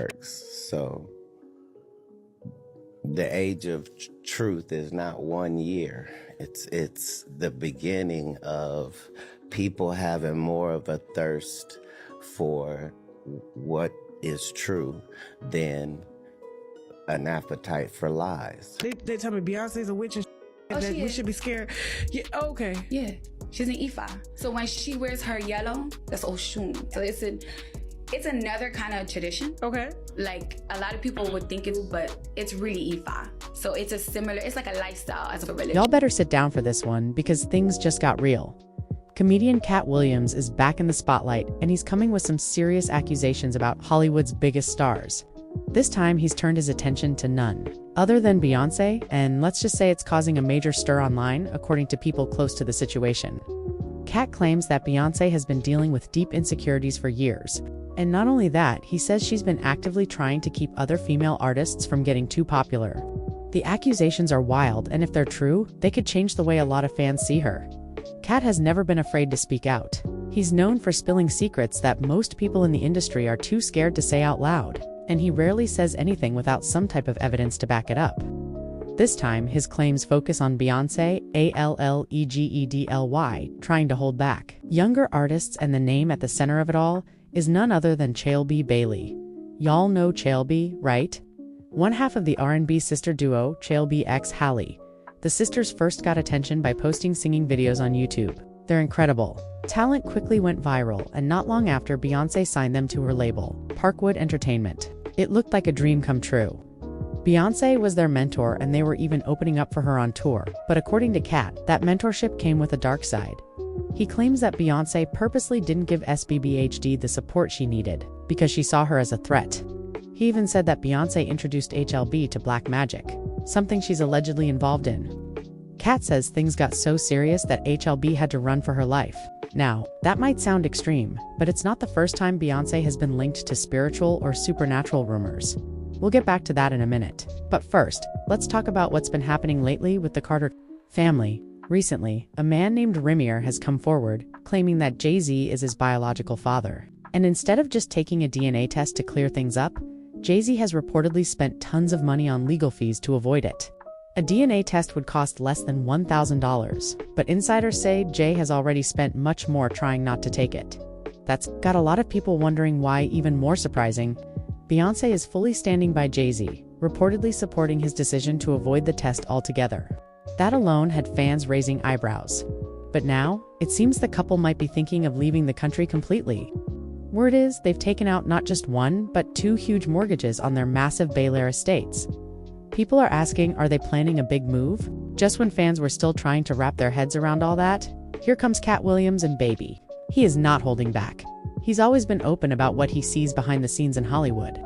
works. So the age of truth is not 1 year. It's the beginning of people having more of a thirst for what is true than an appetite for lies. They tell me Beyonce's a witch and that we should be scared. Yeah, okay. Yeah, she's an Ifa. So when she wears her yellow, that's Oshun. So it's another kind of tradition. Okay. Like a lot of people would think it's, but it's really Ifa. So it's like a lifestyle as a religion. Y'all better sit down for this one because things just got real. Comedian Katt Williams is back in the spotlight, and he's coming with some serious accusations about Hollywood's biggest stars. This time, he's turned his attention to none other than Beyoncé, and let's just say it's causing a major stir online, according to people close to the situation. Katt claims that Beyoncé has been dealing with deep insecurities for years. And not only that, he says she's been actively trying to keep other female artists from getting too popular. The accusations are wild, and if they're true, they could change the way a lot of fans see her. Katt has never been afraid to speak out. He's known for spilling secrets that most people in the industry are too scared to say out loud, and he rarely says anything without some type of evidence to back it up. This time, his claims focus on Beyoncé, Allegedly, trying to hold back younger artists, and the name at the center of it all is none other than Chale Bailey. Y'all know Chale, right? One half of the R&B sister duo, Chale x Halle. The sisters first got attention by posting singing videos on YouTube. They're incredible. Talent quickly went viral, and not long after, Beyoncé signed them to her label, Parkwood Entertainment. It looked like a dream come true. Beyoncé was their mentor, and they were even opening up for her on tour. But according to Katt, that mentorship came with a dark side. He claims that Beyoncé purposely didn't give SBBHD the support she needed because she saw her as a threat. He even said that Beyoncé introduced HLB to black magic, something she's allegedly involved in. Katt says things got so serious that HLB had to run for her life. Now, that might sound extreme, but it's not the first time Beyoncé has been linked to spiritual or supernatural rumors. We'll get back to that in a minute. But first, let's talk about what's been happening lately with the Carter family. Recently, a man named Rimier has come forward, claiming that Jay-Z is his biological father. And instead of just taking a DNA test to clear things up, Jay-Z has reportedly spent tons of money on legal fees to avoid it. A DNA test would cost less than $1,000, but insiders say Jay has already spent much more trying not to take it. That's got a lot of people wondering why. Even more surprising, Beyoncé is fully standing by Jay-Z, reportedly supporting his decision to avoid the test altogether. That alone had fans raising eyebrows. But now, it seems the couple might be thinking of leaving the country completely. Word is they've taken out not just one, but 2 huge mortgages on their massive Bel Air estates. People are asking, are they planning a big move? Just when fans were still trying to wrap their heads around all that, here comes Katt Williams and baby. He is not holding back. He's always been open about what he sees behind the scenes in Hollywood.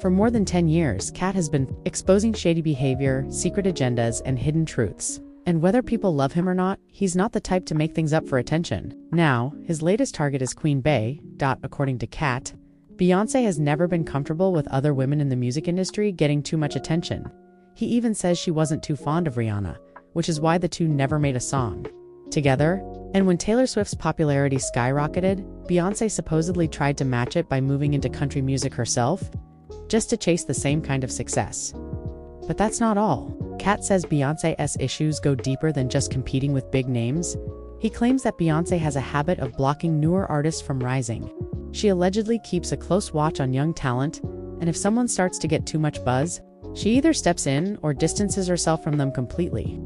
For more than 10 years, Katt has been exposing shady behavior, secret agendas, and hidden truths. And whether people love him or not, he's not the type to make things up for attention. Now, his latest target is Queen Bey. According to Katt, Beyoncé has never been comfortable with other women in the music industry getting too much attention. He even says she wasn't too fond of Rihanna, which is why the two never made a song together. And when Taylor Swift's popularity skyrocketed, Beyoncé supposedly tried to match it by moving into country music herself, just to chase the same kind of success. But that's not all. Katt says Beyoncé's issues go deeper than just competing with big names. He claims that Beyoncé has a habit of blocking newer artists from rising. She allegedly keeps a close watch on young talent, and if someone starts to get too much buzz, she either steps in or distances herself from them completely.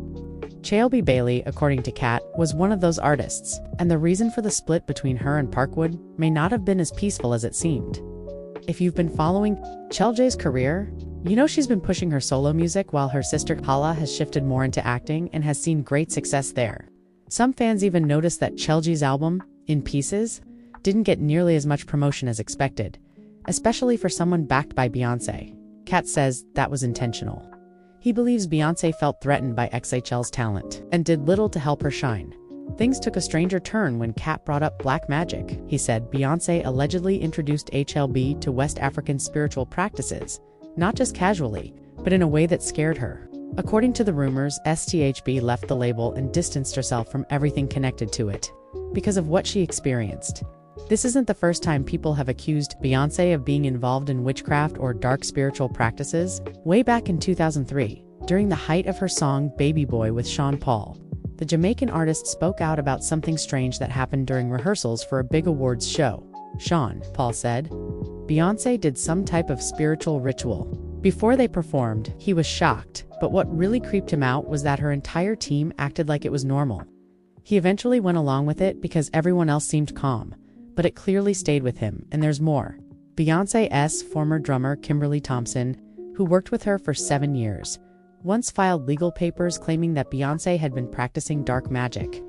Chale Bailey, according to Katt, was one of those artists, and the reason for the split between her and Parkwood may not have been as peaceful as it seemed. If you've been following Chale's career, you know she's been pushing her solo music while her sister Hala has shifted more into acting and has seen great success there. Some fans even noticed that Chale's album, In Pieces, didn't get nearly as much promotion as expected, especially for someone backed by Beyoncé. Katt says that was intentional. He believes Beyoncé felt threatened by XHL's talent and did little to help her shine. Things took a stranger turn when Katt brought up black magic. He said Beyoncé allegedly introduced HLB to West African spiritual practices, not just casually, but in a way that scared her. According to the rumors, STHB left the label and distanced herself from everything connected to it because of what she experienced. This isn't the first time people have accused Beyoncé of being involved in witchcraft or dark spiritual practices. Way back in 2003, during the height of her song Baby Boy with Sean Paul, the Jamaican artist spoke out about something strange that happened during rehearsals for a big awards show. Sean Paul said Beyoncé did some type of spiritual ritual. Before they performed, he was shocked, but what really creeped him out was that her entire team acted like it was normal. He eventually went along with it because everyone else seemed calm, but it clearly stayed with him, and there's more. Beyoncé's former drummer Kimberly Thompson, who worked with her for 7 years, once filed legal papers claiming that Beyoncé had been practicing dark magic.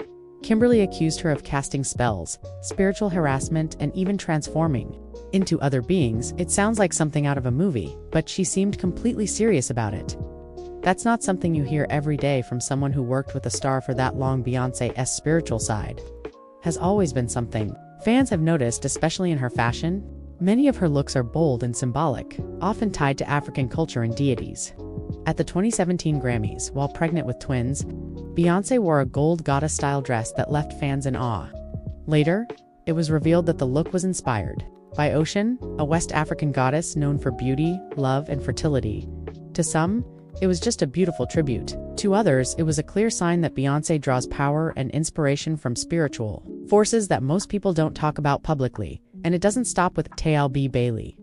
Kimberly accused her of casting spells, spiritual harassment, and even transforming into other beings. It sounds like something out of a movie, but she seemed completely serious about it. That's not something you hear every day from someone who worked with a star for that long. Beyoncé's spiritual side has always been something fans have noticed, especially in her fashion. Many of her looks are bold and symbolic, often tied to African culture and deities. At the 2017 Grammys, while pregnant with twins, Beyoncé wore a gold goddess-style dress that left fans in awe. Later, it was revealed that the look was inspired by Ocean, a West African goddess known for beauty, love, and fertility. To some, it was just a beautiful tribute. To others, it was a clear sign that Beyoncé draws power and inspiration from spiritual forces that most people don't talk about publicly, and it doesn't stop with TLB Bailey.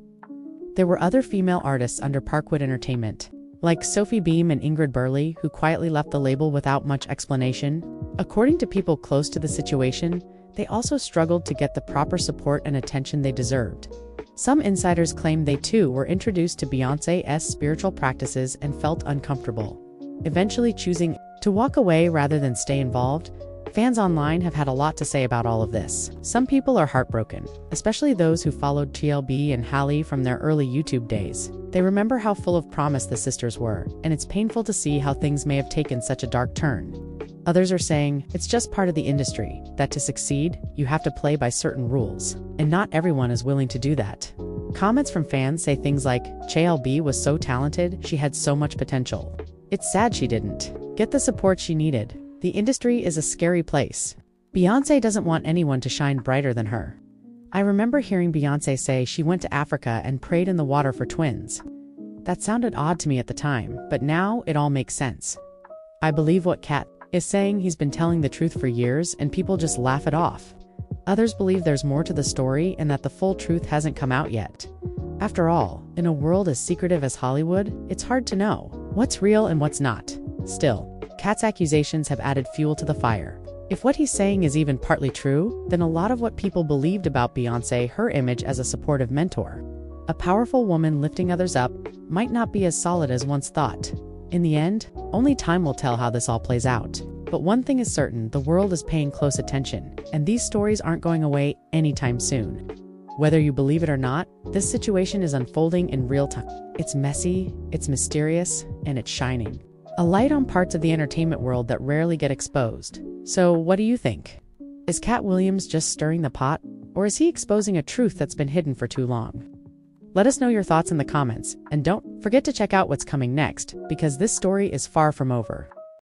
There were other female artists under Parkwood Entertainment, like Sophie Beam and Ingrid Burley, who quietly left the label without much explanation. According to people close to the situation, they also struggled to get the proper support and attention they deserved. Some insiders claim they too were introduced to Beyoncé's spiritual practices and felt uncomfortable, eventually choosing to walk away rather than stay involved. Fans online have had a lot to say about all of this. Some people are heartbroken, especially those who followed TLB and Halle from their early YouTube days. They remember how full of promise the sisters were, and it's painful to see how things may have taken such a dark turn. Others are saying it's just part of the industry, that to succeed, you have to play by certain rules, and not everyone is willing to do that. Comments from fans say things like, TLB was so talented, she had so much potential. It's sad she didn't get the support she needed. The industry is a scary place. Beyoncé doesn't want anyone to shine brighter than her. I remember hearing Beyoncé say she went to Africa and prayed in the water for twins. That sounded odd to me at the time, but now it all makes sense. I believe what Katt is saying. He's been telling the truth for years and people just laugh it off. Others believe there's more to the story and that the full truth hasn't come out yet. After all, in a world as secretive as Hollywood, it's hard to know what's real and what's not. Still, Katt's accusations have added fuel to the fire. If what he's saying is even partly true, then a lot of what people believed about Beyoncé, her image as a supportive mentor, a powerful woman lifting others up, might not be as solid as once thought. In the end, only time will tell how this all plays out. But one thing is certain, the world is paying close attention, and these stories aren't going away anytime soon. Whether you believe it or not, this situation is unfolding in real time. It's messy, it's mysterious, and it's shining a light on parts of the entertainment world that rarely get exposed. So what do you think? Is Katt Williams just stirring the pot, or is he exposing a truth that's been hidden for too long? Let us know your thoughts in the comments, and don't forget to check out what's coming next, because this story is far from over.